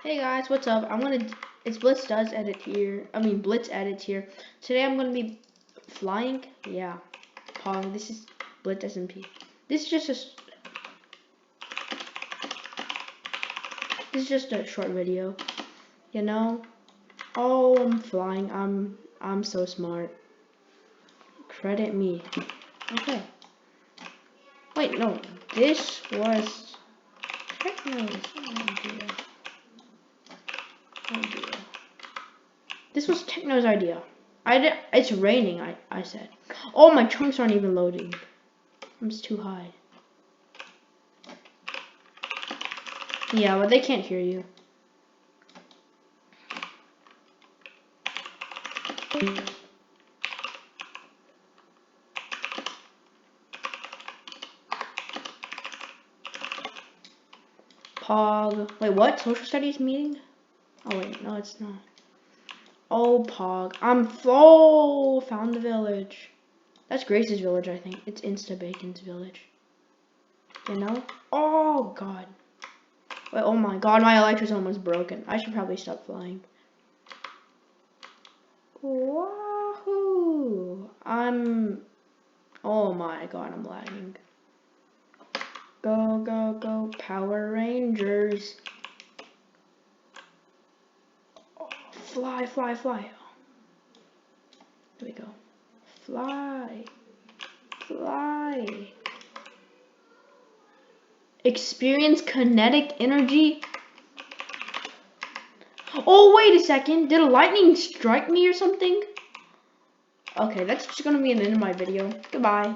Hey guys, what's up? It's Blitz does edit here. Blitz edits here. Today I'm gonna be flying. Yeah, Pong. This is Blitz SMP. This is just a short video. You know? Oh, I'm flying. I'm so smart. Credit me. Okay. Wait, no. This was techno. Oh dear. This was Techno's idea. It's raining, I said. Oh, my chunks aren't even loading. I'm just too high. Yeah, but they can't hear you. Pog. Wait, what? Social studies meeting? Oh wait, no, it's not. Oh, Pog. Found the village. That's Grace's village, I think. It's Insta Bacon's village. You know? Oh god. Wait, oh my god, my elytra's almost broken. I should probably stop flying. Wahoo! Oh my god, I'm lagging. Go, go, go, Power Rangers. Oh, fly, fly, fly. Here we go. Fly. Fly. Experience kinetic energy. Oh, wait a second. Did a lightning strike me or something? Okay, that's just gonna be the end of my video. Goodbye.